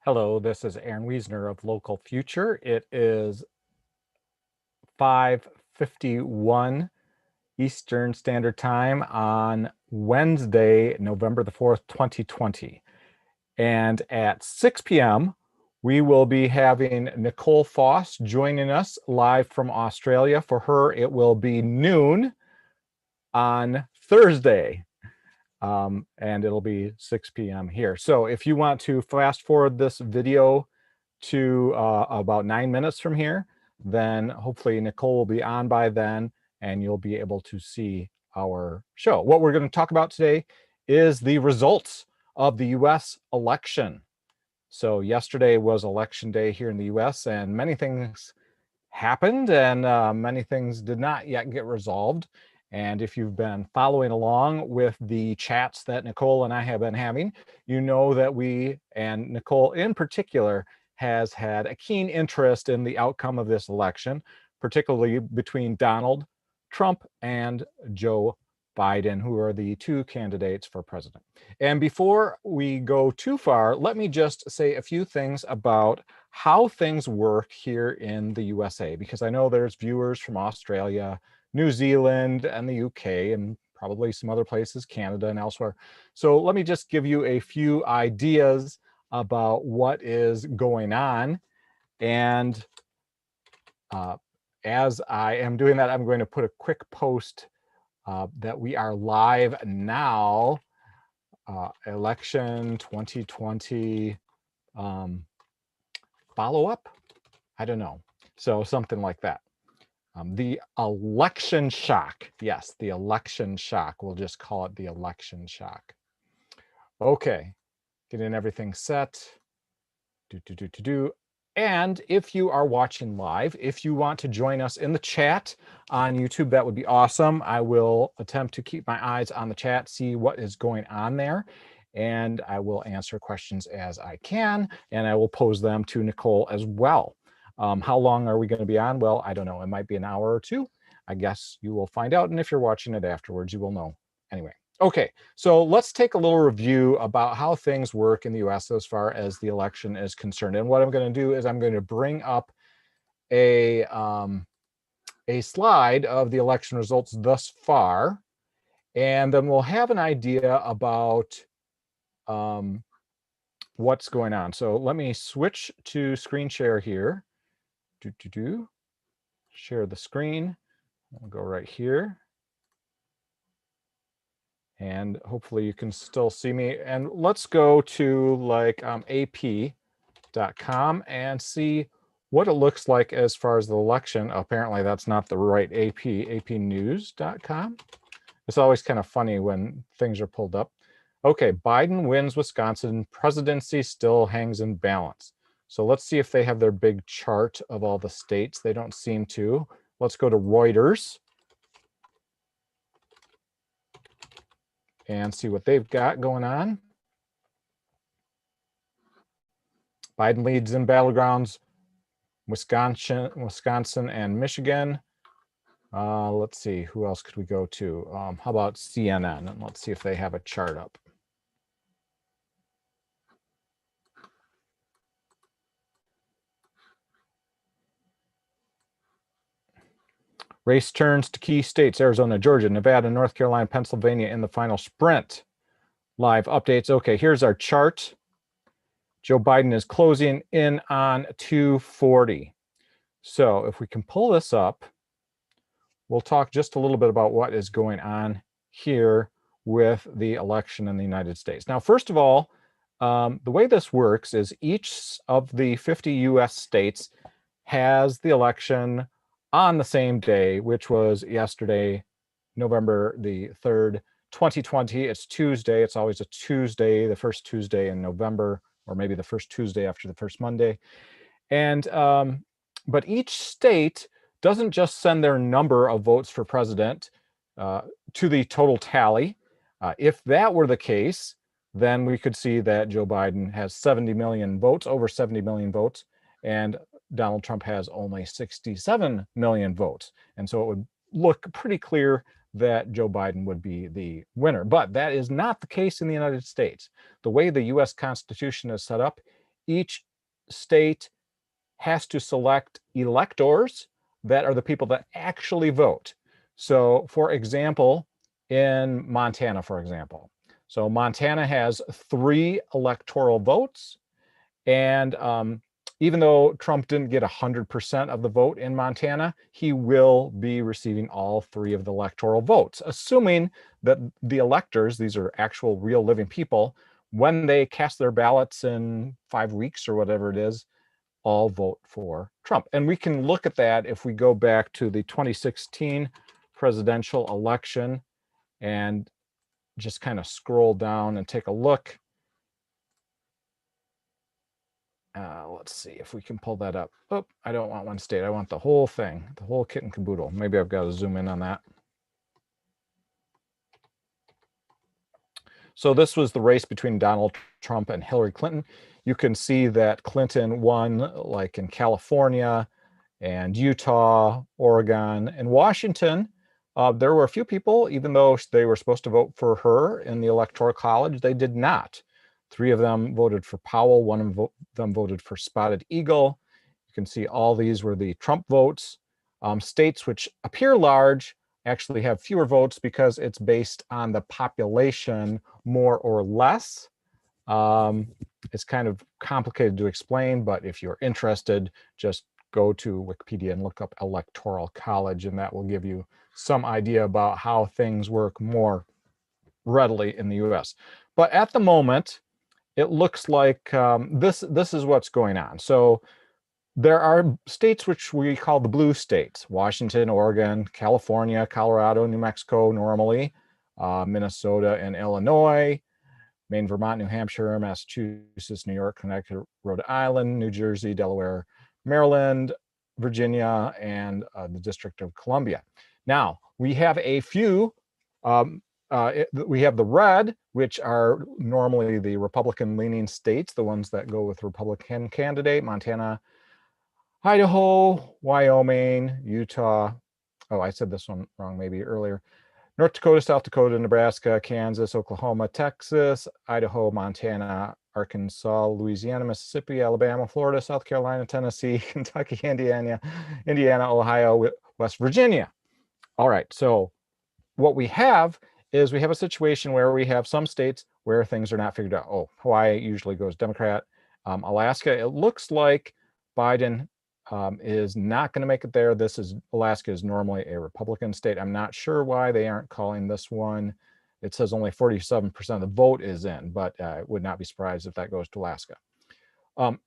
Hello, this is Aaron Wissner of Local Future. It is 5:51 Eastern Standard Time on Wednesday, November the 4th, 2020. And at 6 p.m., we will be having Nicole Foss joining us live from Australia. For her, it will be noon on Thursday. And it'll be 6 p.m. here. So if you want to fast forward this video to about 9 minutes from here, then hopefully Nicole will be on by then and you'll be able to see our show. What we're going to talk about today is the results of the US election. So yesterday was election day here in the US and many things happened and many things did not yet get resolved. And if you've been following along with the chats that Nicole and I have been having, you know that we, and Nicole in particular, has had a keen interest in the outcome of this election, particularly between Donald Trump and Joe Biden, who are the two candidates for president. And before we go too far, let me just say a few things about how things work here in the USA, because I know there's viewers from Australia, New Zealand, and the UK, and probably some other places, Canada and elsewhere. So let me just give you a few ideas about what is going on. And as I am doing that, I'm going to put a quick post that we are live now, election 2020 follow-up? I don't know. So something like that. The election shock. Yes, the election shock. We'll just call it the election shock. Okay, getting everything set. And if you are watching live, if you want to join us in the chat on YouTube, that would be awesome. I will attempt to keep my eyes on the chat, see what is going on there, and I will answer questions as I can, and I will pose them to Nicole as well. How long are we going to be on? Well, I don't know. It might be an hour or two. I guess you will find out, and if you're watching it afterwards, you will know. Anyway. Okay, so let's take a little review about how things work in the US as far as the election is concerned. And what I'm going to do is I'm going to bring up a slide of the election results thus far, and then we'll have an idea about what's going on. So let me switch to screen share here. Share the screen. I'll go right here. And hopefully you can still see me. And let's go to like ap.com and see what it looks like as far as the election. Apparently that's not the right AP, apnews.com. It's always kind of funny when things are pulled up. Okay, Biden wins Wisconsin, presidency still hangs in balance. So let's see if they have their big chart of all the states. They don't seem to. Let's go to Reuters and see what they've got going on. Biden leads in battlegrounds, Wisconsin and Michigan. Let's see, who else could we go to? How about CNN? And let's see if they have a chart up. Race turns to key states, Arizona, Georgia, Nevada, North Carolina, Pennsylvania in the final sprint. Live updates. Okay, here's our chart. Joe Biden is closing in on 240. So if we can pull this up, we'll talk just a little bit about what is going on here with the election in the United States. Now, first of all, the way this works is each of the 50 US states has the election on the same day, which was yesterday, November the 3rd, 2020. It's Tuesday. It's always a Tuesday, the first Tuesday in November, or maybe the first Tuesday after the first Monday. And but each state doesn't just send their number of votes for president to the total tally. If that were the case, then we could see that Joe Biden has 70 million votes, over 70 million votes, and Donald Trump has only 67 million votes. And so it would look pretty clear that Joe Biden would be the winner. But that is not the case in the United States. The way the US Constitution is set up each state has to select electors that are the people that actually vote. So for example, in Montana, for example, so Montana has 3 electoral votes, and even though Trump didn't get 100% of the vote in Montana, he will be receiving all 3 of the electoral votes, assuming that the electors, these are actual real living people, when they cast their ballots in 5 weeks or whatever it is, all vote for Trump. And we can look at that if we go back to the 2016 presidential election and just kind of scroll down and take a look. Let's see if we can pull that up. Oh, I don't want one state. I want the whole thing, the whole kit and caboodle. Maybe I've got to zoom in on that. So this was the race between Donald Trump and Hillary Clinton. You can see that Clinton won like in California and Utah, Oregon, and Washington. There were a few people, even though they were supposed to vote for her in the Electoral College, they did not. 3 of them voted for Powell, 1 of them voted for Spotted Eagle. You can see all these were the Trump votes. States which appear large actually have fewer votes because it's based on the population more or less. It's kind of complicated to explain, but if you're interested, just go to Wikipedia and look up Electoral College, and that will give you some idea about how things work more readily in the US. But at the moment, it looks like this is what's going on. So there are states which we call the blue states: Washington, Oregon, California, Colorado, New Mexico normally, Minnesota and Illinois, Maine, Vermont, New Hampshire, Massachusetts, New York, Connecticut, Rhode Island, New Jersey, Delaware, Maryland, Virginia, and the District of Columbia. Now, we have a few, we have the red, which are normally the Republican-leaning states, the ones that go with Republican candidate: Montana, Idaho, Wyoming, Utah. Oh, I said this one wrong maybe earlier. North Dakota, South Dakota, Nebraska, Kansas, Oklahoma, Texas, Idaho, Montana, Arkansas, Louisiana, Mississippi, Alabama, Florida, South Carolina, Tennessee, Kentucky, Indiana, Ohio, West Virginia. All right, so what we have is we have a situation where we have some states where things are not figured out. Oh, Hawaii usually goes Democrat. Alaska, it looks like Biden is not going to make it there. Alaska is normally a Republican state. I'm not sure why they aren't calling this one. It says only 47% of the vote is in, but I would not be surprised if that goes to Alaska.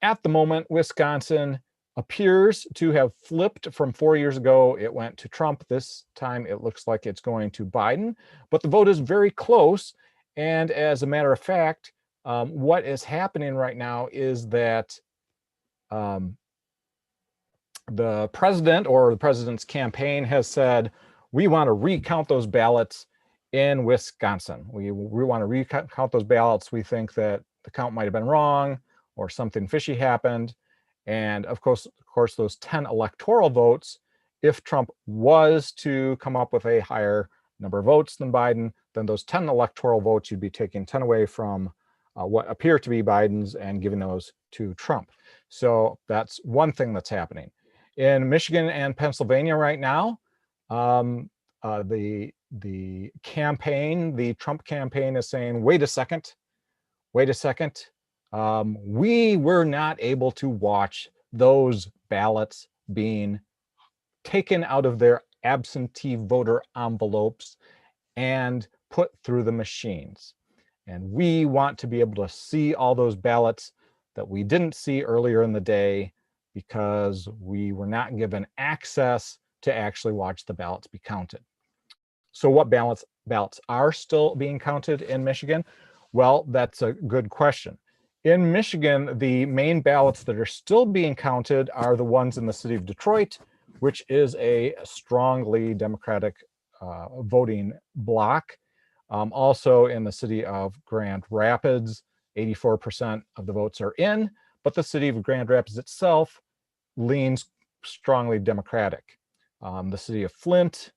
At the moment, Wisconsin appears to have flipped from 4 years ago. It went to Trump. This time it looks like it's going to Biden, but the vote is very close. And as a matter of fact, what is happening right now is that the president or the president's campaign has said, we want to recount those ballots in Wisconsin. We want to recount those ballots. We think that the count might have been wrong or something fishy happened. And of course, those 10 electoral votes, if Trump was to come up with a higher number of votes than Biden, then those 10 electoral votes, you'd be taking 10 away from what appear to be Biden's and giving those to Trump. So that's one thing that's happening. In Michigan and Pennsylvania right now, the campaign, the Trump campaign, is saying, wait a second, we were not able to watch those ballots being taken out of their absentee voter envelopes and put through the machines. And we want to be able to see all those ballots that we didn't see earlier in the day because we were not given access to actually watch the ballots be counted. So what ballots are still being counted in Michigan? Well, that's a good question. In Michigan, the main ballots that are still being counted are the ones in the city of Detroit, which is a strongly Democratic voting bloc. Also in the city of Grand Rapids, 84% of the votes are in, but the city of Grand Rapids itself leans strongly Democratic. The city of Flint,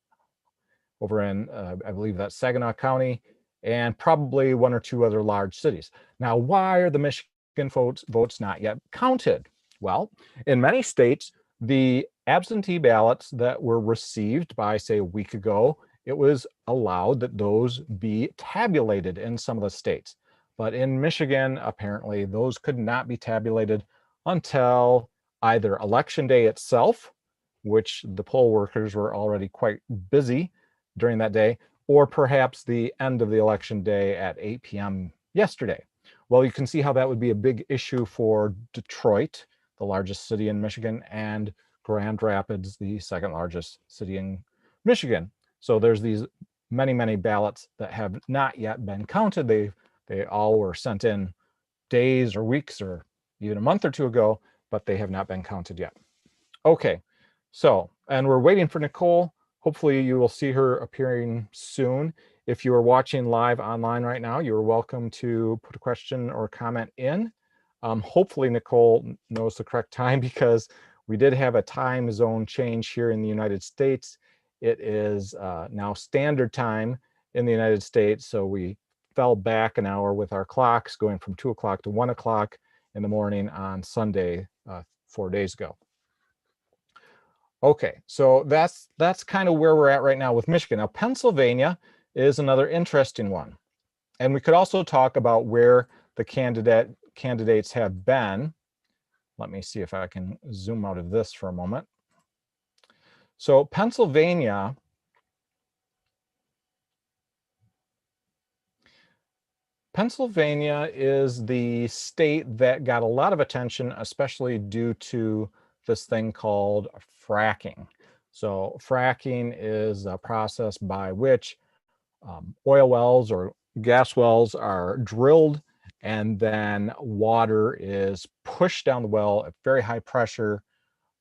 over in, I believe that's Saginaw County, and probably 1 or 2 other large cities. Now, why are the Michigan votes not yet counted? Well, in many states, the absentee ballots that were received by, say, a week ago, it was allowed that those be tabulated in some of the states. But in Michigan, apparently, those could not be tabulated until either election day itself, which the poll workers were already quite busy during that day, or perhaps the end of the election day at 8 p.m. yesterday. Well, you can see how that would be a big issue for Detroit, the largest city in Michigan, and Grand Rapids, the second largest city in Michigan. So there's these many ballots that have not yet been counted. They all were sent in days or weeks or even a month or two ago, but they have not been counted yet. Okay, so, and we're waiting for Nicole. Hopefully you will see her appearing soon. If you are watching live online right now, you're welcome to put a question or comment in. Hopefully Nicole knows the correct time, because we did have a time zone change here in the United States. It is now standard time in the United States, so we fell back an hour with our clocks, going from 2 o'clock to 1 o'clock in the morning on Sunday 4 days ago. Okay, so that's kind of where we're at right now with Michigan. Now, Pennsylvania is another interesting one. And we could also talk about where the candidates have been. Let me see if I can zoom out of this for a moment. So Pennsylvania is the state that got a lot of attention, especially due to this thing called fracking. So fracking is a process by which oil wells or gas wells are drilled, and then water is pushed down the well at very high pressure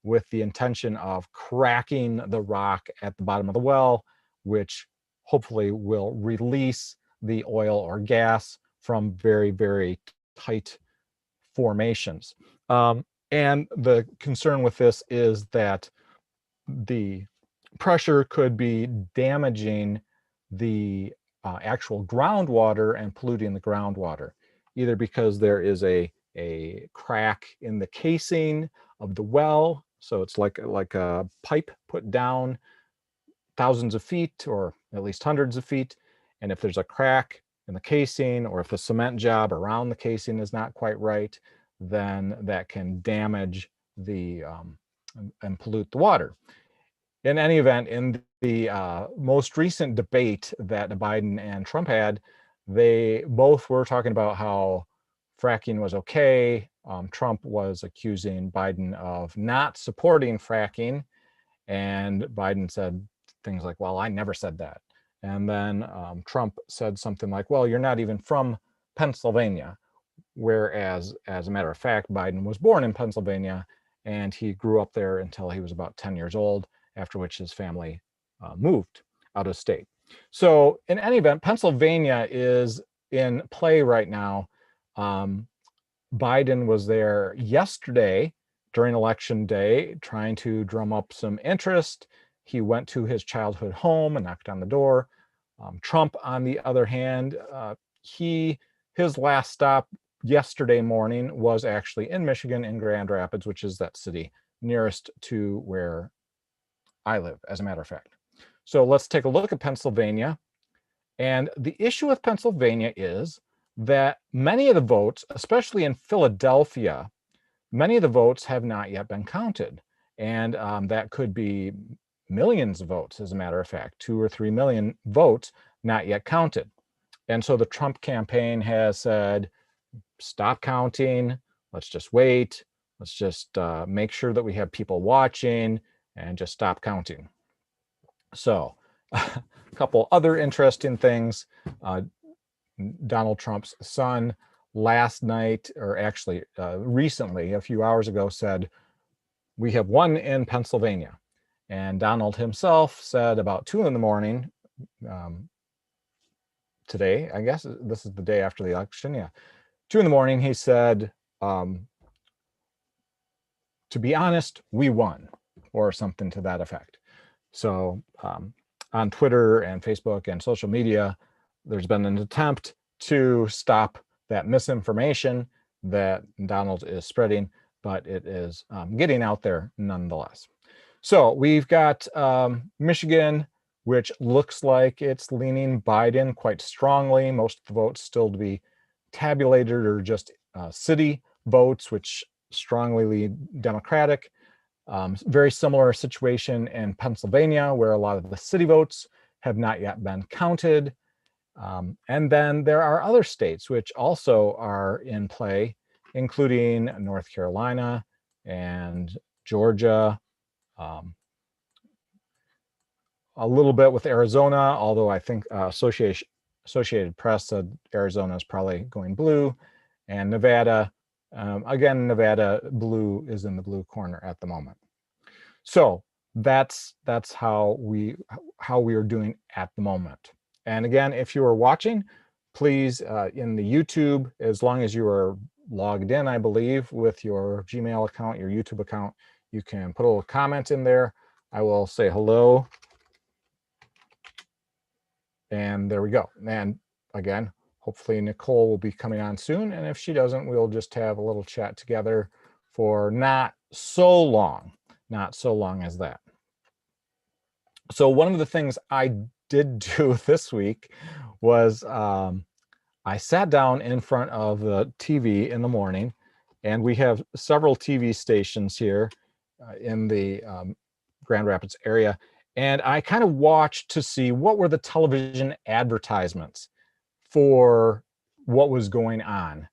with the intention of cracking the rock at the bottom of the well, which hopefully will release the oil or gas from very tight formations. And the concern with this is that the pressure could be damaging the actual groundwater and polluting the groundwater, either because there is a crack in the casing of the well, so it's like a pipe put down thousands of feet or at least hundreds of feet, and if there's a crack in the casing, or if the cement job around the casing is not quite right, then that can damage the and pollute the water. In any event, in the most recent debate that Biden and Trump had, they both were talking about how fracking was okay. Trump was accusing Biden of not supporting fracking, and Biden said things like, well, I never said that. And then Trump said something like, well, you're not even from Pennsylvania, whereas, as a matter of fact, Biden was born in Pennsylvania, and he grew up there until he was about 10 years old, after which his family moved out of state. So in any event, Pennsylvania is in play right now. Biden was there yesterday during election day, trying to drum up some interest. He went to his childhood home and knocked on the door. Trump, on the other hand, his last stop yesterday morning was actually in Michigan, in Grand Rapids, which is that city nearest to where I live, as a matter of fact. So let's take a look at Pennsylvania. And the issue with Pennsylvania is that many of the votes, especially in Philadelphia, many of the votes have not yet been counted. And that could be millions of votes, as a matter of fact, 2 or 3 million votes not yet counted. And so the Trump campaign has said, stop counting, let's just wait, let's just make sure that we have people watching, and just stop counting. So a couple other interesting things. Donald Trump's son last night, or actually recently, a few hours ago, said, we have won in Pennsylvania. And Donald himself said about 2 in the morning, today, I guess this is the day after the election, yeah, 2 in the morning, he said, to be honest, we won, or something to that effect. So on Twitter and Facebook and social media, there's been an attempt to stop that misinformation. that Donald is spreading, but it is getting out there nonetheless. So we've got Michigan, which looks like it's leaning Biden quite strongly. Most of the votes still to be tabulated or just city votes, which strongly lead Democratic. Very similar situation in Pennsylvania, where a lot of the city votes have not yet been counted. And then there are other states which also are in play, including North Carolina and Georgia, a little bit with Arizona, although I think Associated Press said Arizona is probably going blue, and Nevada, again, Nevada blue is in the blue corner at the moment. So that's how we are doing at the moment. And again, if you are watching, please in the YouTube, as long as you are logged in, I believe, with your Gmail account, your YouTube account, you can put a little comment in there. I will say hello. And there we go. And again, hopefully Nicole will be coming on soon. And if she doesn't, we'll just have a little chat together for not so long as that. So one of the things I did do this week was I sat down in front of the TV in the morning, and we have several TV stations here in the Grand Rapids area. And I kind of watched to see what were the television advertisements for what was going on.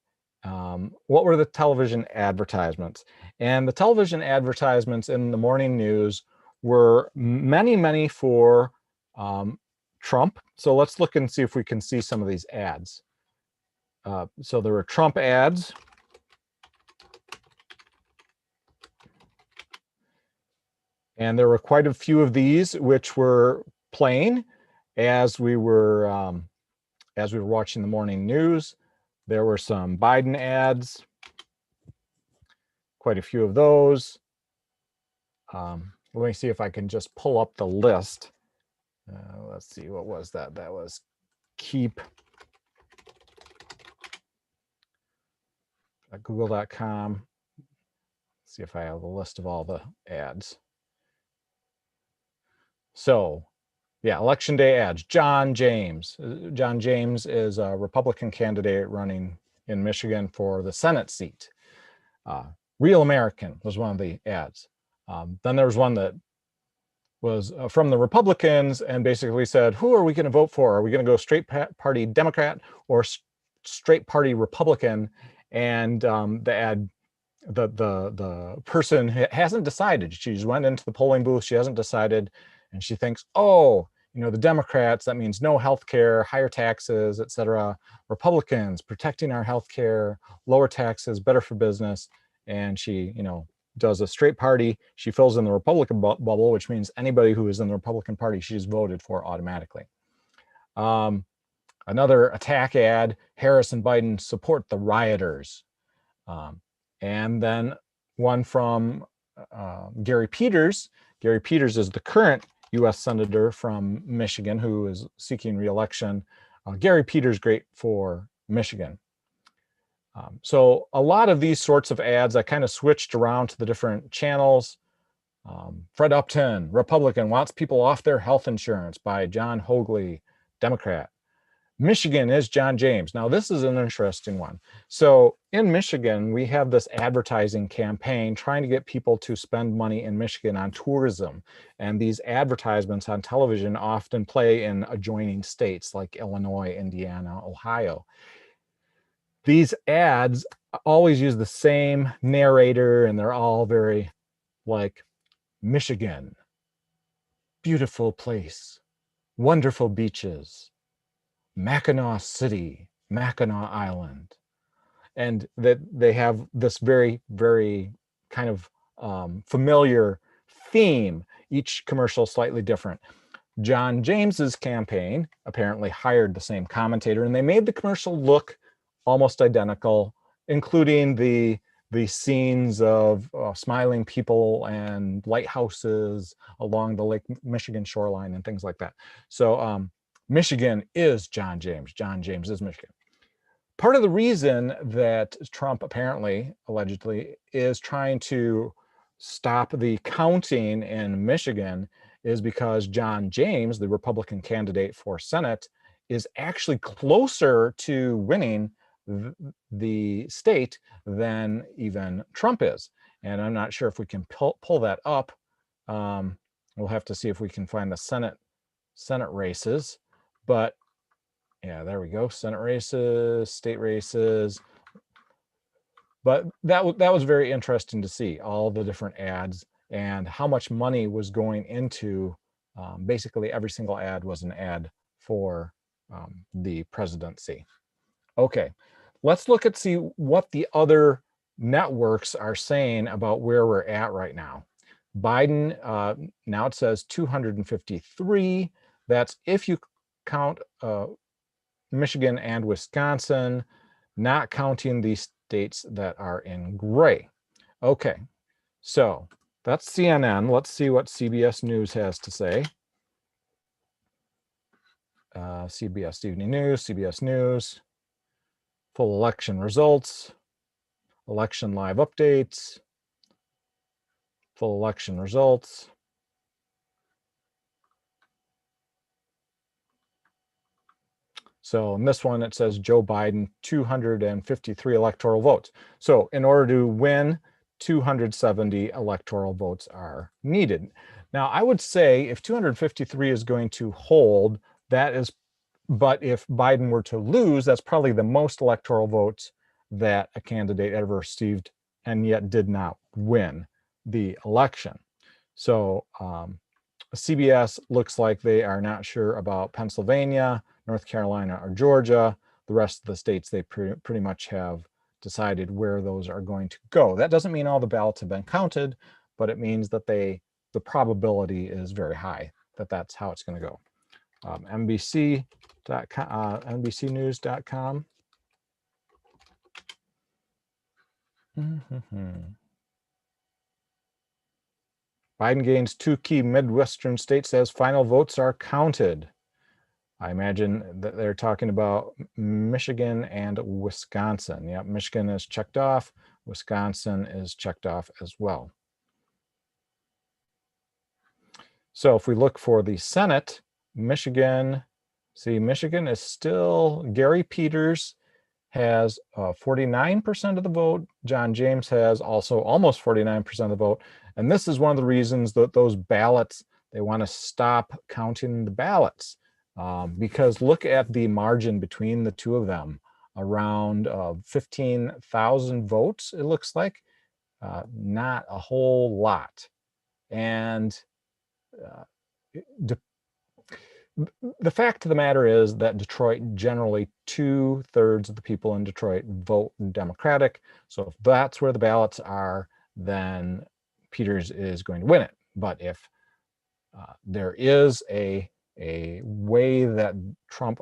What were the television advertisements? And the television advertisements in the morning news were many for Trump. So let's look and see if we can see some of these ads. So there were Trump ads. And there were quite a few of these which were playing as we were watching the morning news. There were some Biden ads, quite a few of those. Let me see if I can just pull up the list. Let's see, what was that? That was keep at google.com. See if I have a list of all the ads. So, yeah, election day ads. John James. John James is a Republican candidate running in Michigan for the Senate seat. Real American was one of the ads. Then there was one that was from the Republicans and basically said, who are we going to vote for? Are we going to go straight party Democrat or straight party Republican? And the ad, the person hasn't decided. She just went into the polling booth. She hasn't decided. And she thinks, oh, you know, the Democrats, that means no health care, higher taxes, et cetera. Republicans, protecting our health care, lower taxes, better for business. And she, you know, does a straight party. She fills in the Republican bubble, which means anybody who is in the Republican Party, she's voted for automatically. Another attack ad, Harris and Biden support the rioters. And then one from Gary Peters. Gary Peters is the current U.S. Senator from Michigan who is seeking re-election. Gary Peters, great for Michigan. So a lot of these sorts of ads, I kind of switched around to the different channels. Fred Upton, Republican, wants people off their health insurance by John Hogley, Democrat. Michigan is John James. Now, this is an interesting one. So in Michigan, we have this advertising campaign trying to get people to spend money in Michigan on tourism. And these advertisements on television often play in adjoining states like Illinois, Indiana, Ohio. These ads always use the same narrator, and they're all very like, Michigan, beautiful place, wonderful beaches, Mackinac City, Mackinac Island. And that they have this very kind of familiar theme, each commercial slightly different. John James's campaign apparently hired the same commentator, and they made the commercial look almost identical, including the scenes of smiling people and lighthouses along the Lake Michigan shoreline and things like that. So Michigan is John James. John James is Michigan. part of the reason that Trump apparently, allegedly, is trying to stop the counting in Michigan is because John James, the Republican candidate for Senate, is actually closer to winning the state than even Trump is. And I'm not sure if we can pull that up. We'll have to see if we can find the Senate races. But yeah, there we go. Senate races, state races. But that was very interesting to see all the different ads and how much money was going into basically every single ad was an ad for the presidency. Okay, let's look at see what the other networks are saying about where we're at right now. Biden, now it says 253. That's if you count Michigan and Wisconsin, not counting the states that are in gray. Okay, so that's CNN. Let's see what CBS News has to say. CBS Evening News, CBS News, full election results, election live updates, full election results. So in this one, it says Joe Biden, 253 electoral votes. So in order to win, 270 electoral votes are needed. Now, I would say if 253 is going to hold, that is, but if Biden were to lose, that's probably the most electoral votes that a candidate ever received and yet did not win the election. So CBS looks like they are not sure about Pennsylvania, North Carolina, or Georgia. The rest of the states, they pretty much have decided where those are going to go. That doesn't mean all the ballots have been counted, but it means that the probability is very high that that's how it's going to go. NBCnews.com. Biden gains 2 key Midwestern states as final votes are counted. I imagine that they're talking about Michigan and Wisconsin. Yep, Michigan is checked off. Wisconsin is checked off as well. So if we look for the Senate, Michigan, see, Michigan is still, Gary Peters has 49% of the vote. John James has also almost 49% of the vote. And this is one of the reasons that those ballots, they want to stop counting the ballots. Because look at the margin between the two of them, around 15,000 votes, it looks like, not a whole lot. And the fact of the matter is that Detroit, generally 2/3 of the people in Detroit vote Democratic. So if that's where the ballots are, then Peters is going to win it. But if there is a way that Trump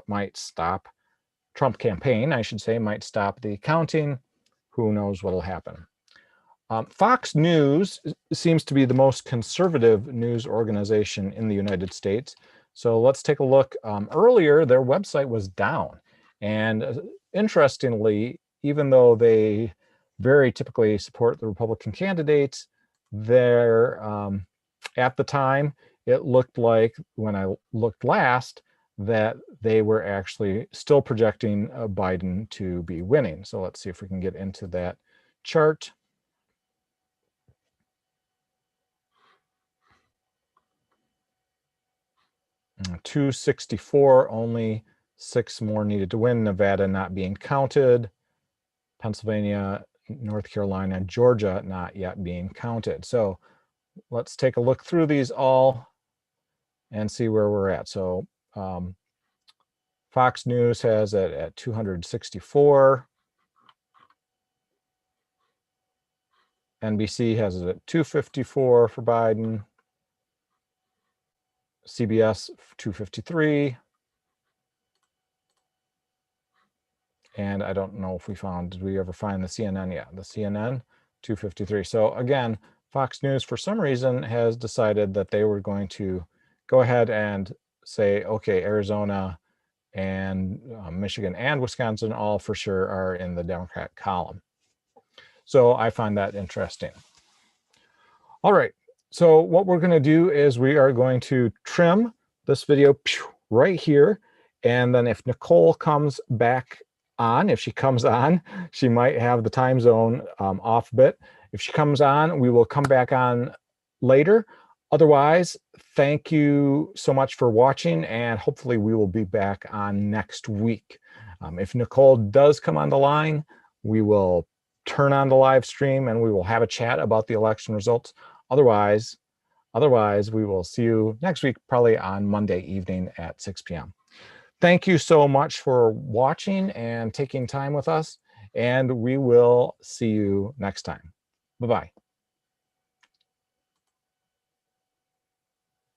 campaign, I should say, might stop the counting, who knows what'll happen. Fox News seems to be the most conservative news organization in the United States. So let's take a look. Earlier, their website was down. And interestingly, even though they very typically support the Republican candidates, at the time, it looked like, when I looked last, that they were actually still projecting Biden to be winning. So let's see if we can get into that chart. Uh, 264, only 6 more needed to win. Nevada not being counted. Pennsylvania, North Carolina, Georgia not yet being counted. So let's take a look through these all and see where we're at. So Fox News has it at 264. NBC has it at 254 for Biden. CBS 253. And I don't know if did we ever find the CNN yet? The CNN 253. So again, Fox News for some reason has decided that they were going to go ahead and say, okay, Arizona and Michigan and Wisconsin all for sure are in the Democrat column. So I find that interesting. All right, so what we're going to do is we are going to trim this video right here, and then if Nicole comes back on, if she comes on, she might have the time zone off a bit. If she comes on, we will come back on later. Otherwise, thank you so much for watching, and hopefully we will be back on next week. If Nicole does come on the line, we will turn on the live stream and we will have a chat about the election results. Otherwise, we will see you next week, probably on Monday evening at 6 p.m. Thank you so much for watching and taking time with us, and we will see you next time. Bye-bye.